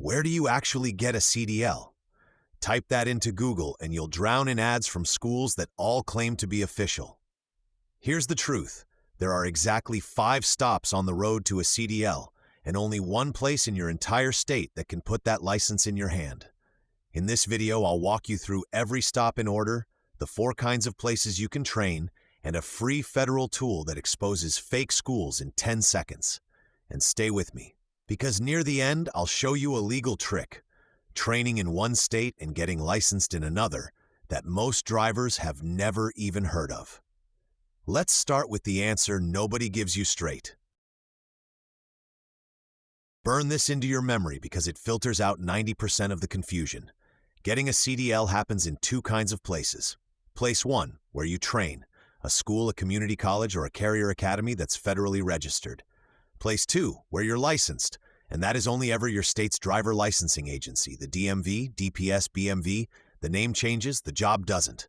Where do you actually get a CDL? Type that into Google and you'll drown in ads from schools that all claim to be official. Here's the truth. There are exactly 5 stops on the road to a CDL, and only one place in your entire state that can put that license in your hand. In this video, I'll walk you through every stop in order, the 4 kinds of places you can train, and a free federal tool that exposes fake schools in 10 seconds. And stay with me, because near the end, I'll show you a legal trick, training in one state and getting licensed in another, that most drivers have never even heard of. Let's start with the answer nobody gives you straight. Burn this into your memory because it filters out 90% of the confusion. Getting a CDL happens in 2 kinds of places. Place 1, where you train, a school, a community college, or a carrier academy that's federally registered. Place 2, where you're licensed, and that is only ever your state's driver licensing agency, the DMV, DPS, BMV. The name changes, the job doesn't.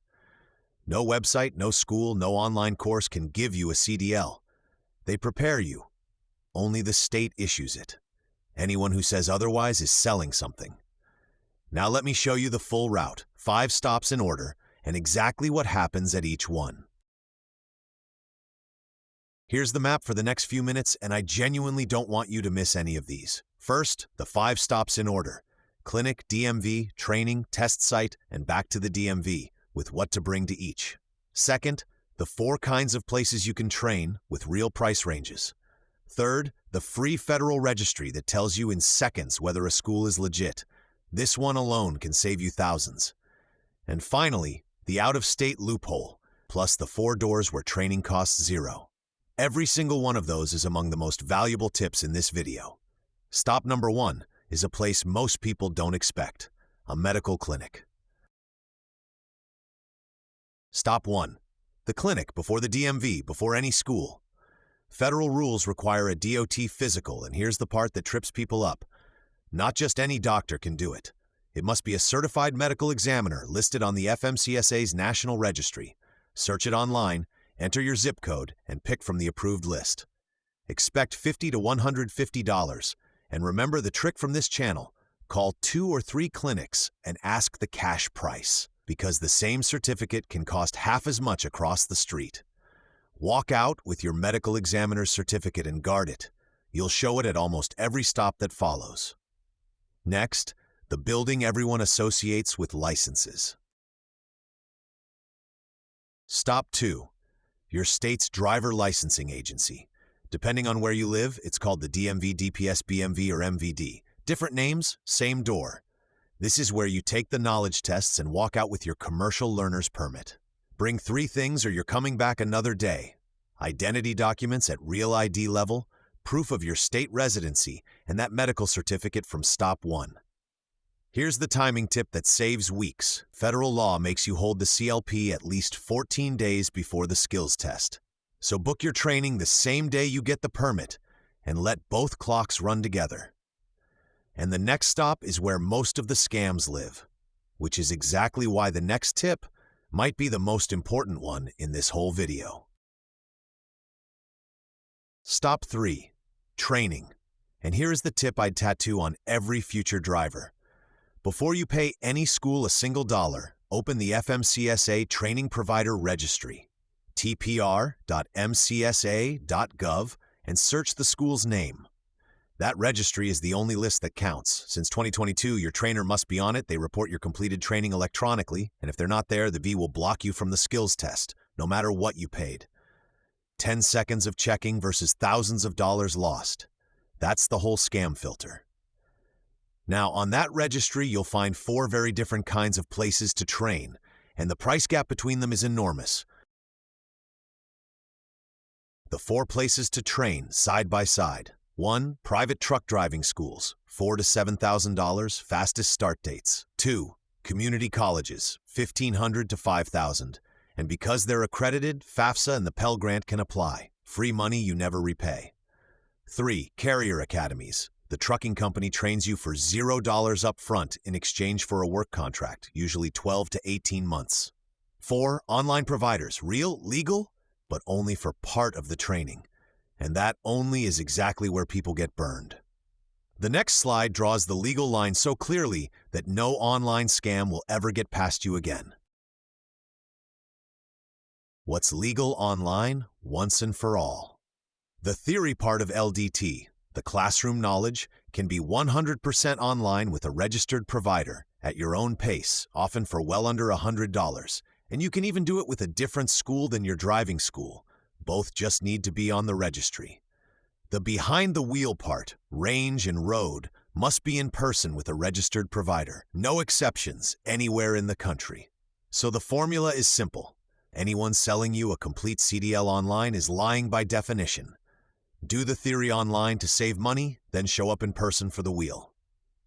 No website, no school, no online course can give you a CDL. They prepare you. Only the state issues it. Anyone who says otherwise is selling something. Now let me show you the full route, 5 stops in order, and exactly what happens at each one. Here's the map for the next few minutes, and I genuinely don't want you to miss any of these. First, the 5 stops in order: clinic, DMV, training, test site, and back to the DMV, with what to bring to each. Second, the 4 kinds of places you can train, with real price ranges. Third, the free federal registry that tells you in seconds whether a school is legit. This one alone can save you thousands. And finally, the out-of-state loophole, plus the 4 doors where training costs $0. Every single one of those is among the most valuable tips in this video. Stop number 1 is a place most people don't expect: a medical clinic. Stop 1. The clinic before the DMV, before any school. Federal rules require a DOT physical, and here's the part that trips people up. Not just any doctor can do it. It must be a certified medical examiner listed on the FMCSA's National Registry. Search it online, enter your zip code, and pick from the approved list. Expect $50 to $150, and remember the trick from this channel: call 2 or 3 clinics and ask the cash price, because the same certificate can cost half as much across the street. Walk out with your medical examiner's certificate and guard it. You'll show it at almost every stop that follows. Next, the building everyone associates with licenses. Stop 2. Your state's driver licensing agency. Depending on where you live, it's called the DMV, DPS, BMV, or MVD. Different names, same door. This is where you take the knowledge tests and walk out with your commercial learner's permit. Bring 3 things or you're coming back another day: identity documents at real ID level, proof of your state residency, and that medical certificate from stop 1. Here's the timing tip that saves weeks. Federal law makes you hold the CLP at least 14 days before the skills test. So book your training the same day you get the permit and let both clocks run together. And the next stop is where most of the scams live, which is exactly why the next tip might be the most important one in this whole video. Stop 3. Training. And here is the tip I'd tattoo on every future driver. Before you pay any school a single dollar, open the FMCSA Training Provider Registry, tpr.mcsa.gov, and search the school's name. That registry is the only list that counts. Since 2022, your trainer must be on it. They report your completed training electronically, and if they're not there, the V will block you from the skills test, no matter what you paid. 10 seconds of checking versus thousands of dollars lost. That's the whole scam filter. Now, on that registry, you'll find 4 very different kinds of places to train, and the price gap between them is enormous. The 4 places to train side by side. 1. Private truck driving schools, $4,000 to $7,000, fastest start dates. 2. Community colleges, $1,500 to $5,000. And because they're accredited, FAFSA and the Pell Grant can apply. Free money you never repay. 3. Carrier academies. The trucking company trains you for $0 up front in exchange for a work contract, usually 12 to 18 months. 4. Online providers, real, legal, but only for part of the training. And that only is exactly where people get burned. The next slide draws the legal line so clearly that no online scam will ever get past you again. What's legal online once and for all? The theory part of LDT, the classroom knowledge, can be 100% online with a registered provider at your own pace, often for well under $100. And you can even do it with a different school than your driving school. Both just need to be on the registry. The behind-the-wheel part, range and road, must be in person with a registered provider. No exceptions anywhere in the country. So the formula is simple. Anyone selling you a complete CDL online is lying by definition. Do the theory online to save money, then show up in person for the wheel.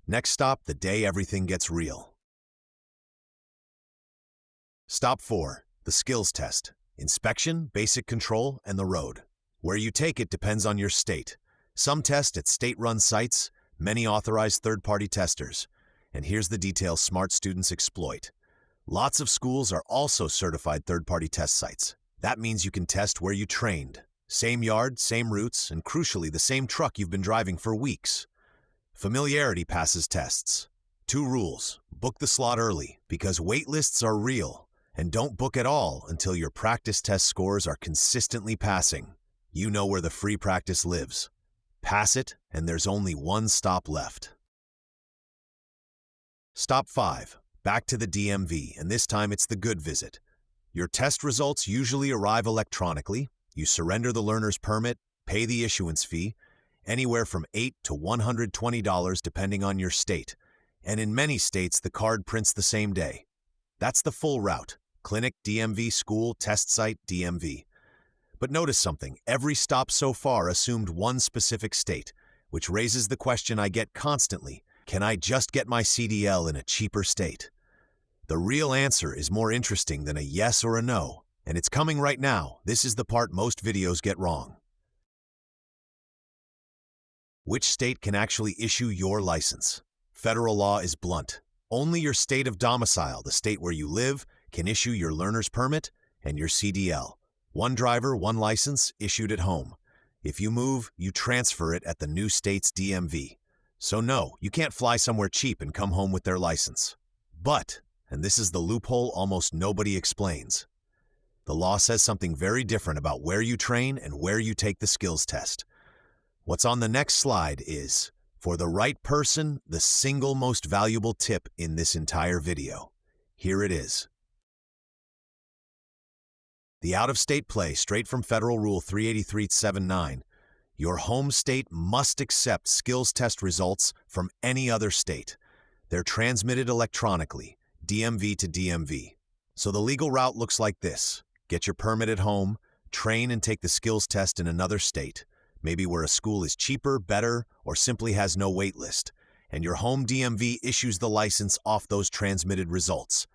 Next stop, the day everything gets real. Stop 4, the skills test. Inspection, basic control, and the road. Where you take it depends on your state. Some test at state-run sites, many authorize third-party testers. And here's the details smart students exploit. Lots of schools are also certified third-party test sites. That means you can test where you trained. Same yard, same routes, and crucially, the same truck you've been driving for weeks. Familiarity passes tests. 2 rules. Book the slot early, because wait lists are real. And don't book at all until your practice test scores are consistently passing. You know where the free practice lives. Pass it, and there's only one stop left. Stop 5. Back to the DMV, and this time it's the good visit. Your test results usually arrive electronically. You surrender the learner's permit, pay the issuance fee, anywhere from $8 to $120 depending on your state. And in many states, the card prints the same day. That's the full route. Clinic, DMV, school, test site, DMV. But notice something. Every stop so far assumed one specific state, which raises the question I get constantly. Can I just get my CDL in a cheaper state? The real answer is more interesting than a yes or a no, and it's coming right now. This is the part most videos get wrong. Which state can actually issue your license? Federal law is blunt. Only your state of domicile, the state where you live, can issue your learner's permit and your CDL. One driver, one license, issued at home. If you move, you transfer it at the new state's DMV. So no, you can't fly somewhere cheap and come home with their license. But, and this is the loophole almost nobody explains, the law says something very different about where you train and where you take the skills test. What's on the next slide is, for the right person, the single most valuable tip in this entire video. Here it is. The out-of-state play, straight from Federal Rule 383.79, your home state must accept skills test results from any other state. They're transmitted electronically, DMV to DMV. So the legal route looks like this. Get your permit at home, train and take the skills test in another state, maybe where a school is cheaper, better, or simply has no wait list, and your home DMV issues the license off those transmitted results.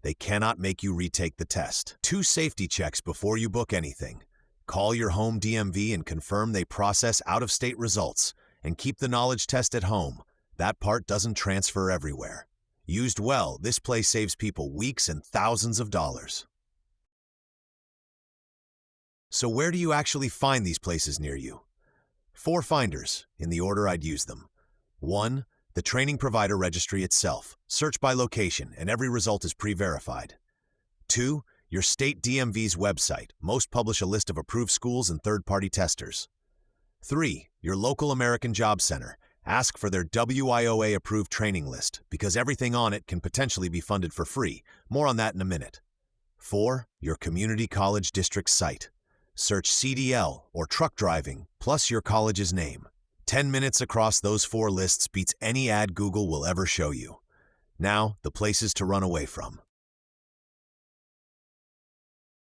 They cannot make you retake the test. 2 safety checks before you book anything. Call your home DMV and confirm they process out-of-state results, and keep the knowledge test at home. That part doesn't transfer everywhere. Used well, this play saves people weeks and thousands of dollars. So where do you actually find these places near you? 4 finders, in the order I'd use them. 1. The training provider registry itself. Search by location, and every result is pre-verified. 2. Your state DMV's website. Most publish a list of approved schools and third-party testers. 3. Your local American Job Center. Ask for their WIOA-approved training list, because everything on it can potentially be funded for free. More on that in a minute. 4. Your community college district site. Search CDL or truck driving, plus your college's name. 10 minutes across those 4 lists beats any ad Google will ever show you. Now, the places to run away from.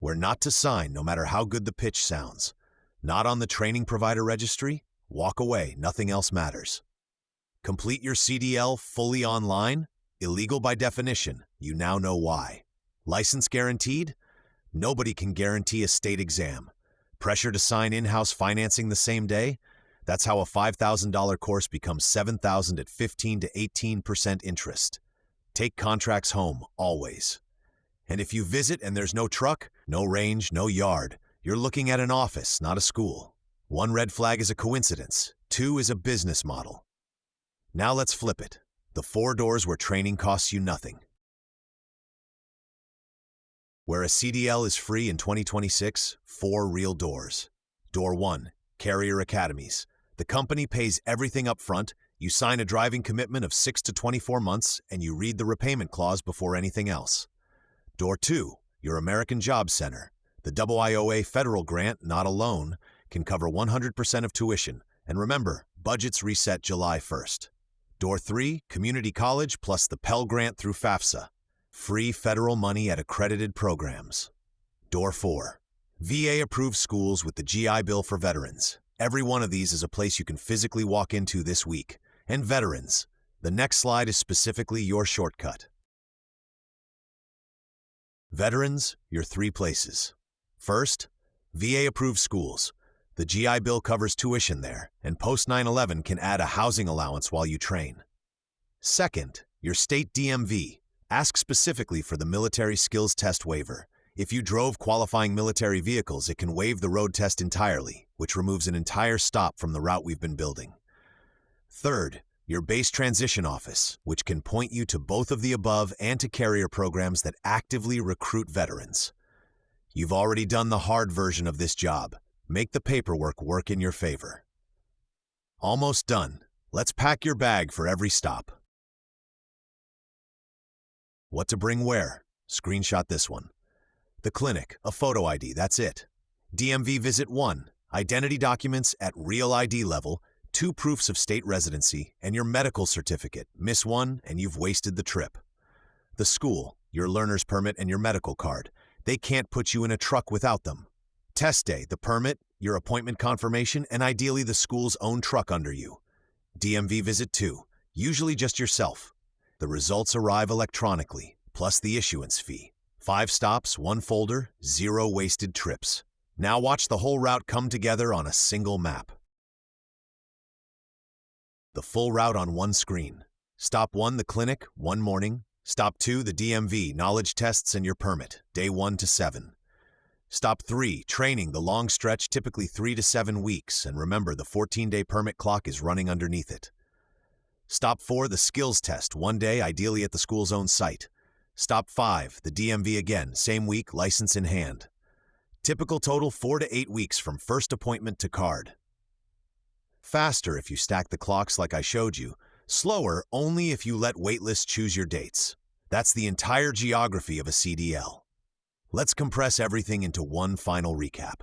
Where not to sign, no matter how good the pitch sounds. Not on the training provider registry? Walk away, nothing else matters. Complete your CDL fully online? Illegal by definition, you now know why. License guaranteed? Nobody can guarantee a state exam. Pressure to sign in-house financing the same day? That's how a $5,000 course becomes $7,000 at 15 to 18% interest. Take contracts home, always. And if you visit and there's no truck, no range, no yard, you're looking at an office, not a school. 1 red flag is a coincidence. 2 is a business model. Now let's flip it. The 4 doors where training costs you nothing. Where a CDL is free in 2026, 4 real doors. Door 1, Carrier Academies. The company pays everything up front, you sign a driving commitment of 6 to 24 months, and you read the repayment clause before anything else. Door 2, your American Job Center. The IIOA federal grant, not a loan, can cover 100% of tuition. And remember, budgets reset July 1st. Door 3, Community College plus the Pell Grant through FAFSA. Free federal money at accredited programs. Door 4, VA-approved schools with the GI Bill for veterans. Every one of these is a place you can physically walk into this week. And veterans. The next slide is specifically your shortcut. Veterans, your 3 places. First, VA-approved schools. The GI Bill covers tuition there, and post 9/11 can add a housing allowance while you train. Second, your state DMV. Ask specifically for the military skills test waiver. If you drove qualifying military vehicles, it can waive the road test entirely, which removes an entire stop from the route we've been building. Third, your base transition office, which can point you to both of the above and to carrier programs that actively recruit veterans. You've already done the hard version of this job. Make the paperwork work in your favor. Almost done. Let's pack your bag for every stop. What to bring where? Screenshot this one. The clinic, a photo ID, that's it. DMV visit 1, identity documents at real ID level, 2 proofs of state residency, and your medical certificate. Miss one, and you've wasted the trip. The school, your learner's permit and your medical card. They can't put you in a truck without them. Test day, the permit, your appointment confirmation, and ideally the school's own truck under you. DMV visit 2, usually just yourself. The results arrive electronically, plus the issuance fee. 5 stops, 1 folder, 0 wasted trips. Now watch the whole route come together on a single map. The full route on one screen. Stop 1, the clinic, 1 morning. Stop 2, the DMV, knowledge tests and your permit, day 1 to 7. Stop 3, training, the long stretch, typically 3 to 7 weeks, and remember the 14-day permit clock is running underneath it. Stop 4, the skills test, 1 day, ideally at the school's own site. Stop 5, the DMV again, same week, license in hand. Typical total 4 to 8 weeks from first appointment to card. Faster if you stack the clocks like I showed you. Slower only if you let waitlists choose your dates. That's the entire geography of a CDL. Let's compress everything into one final recap.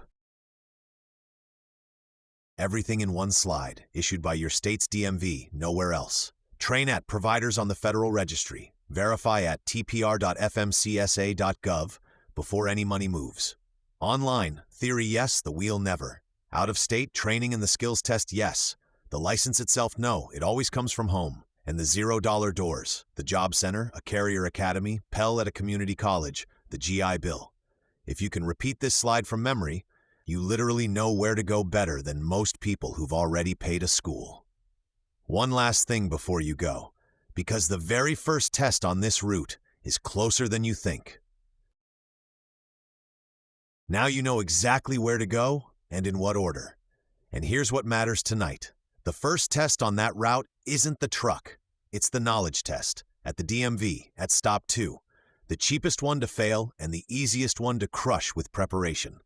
Everything in one slide, issued by your state's DMV, nowhere else. Train at providers on the Federal Registry. Verify at tpr.fmcsa.gov before any money moves. Online, theory yes, the wheel never. Out of state, training and the skills test yes. The license itself no, it always comes from home. And the $0 doors, the Job Center, a Carrier Academy, Pell at a community college, the GI Bill. If you can repeat this slide from memory, you literally know where to go better than most people who've already paid a school. One last thing before you go, because the very first test on this route is closer than you think. Now you know exactly where to go and in what order. And here's what matters tonight. The first test on that route isn't the truck. It's the knowledge test at the DMV at stop 2. The cheapest one to fail and the easiest one to crush with preparation.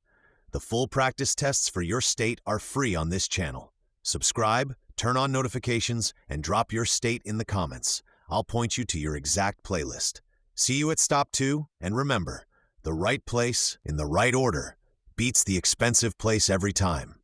The full practice tests for your state are free on this channel. Subscribe, turn on notifications, and drop your state in the comments. I'll point you to your exact playlist. See you at stop 2, and remember, the right place in the right order beats the expensive place every time.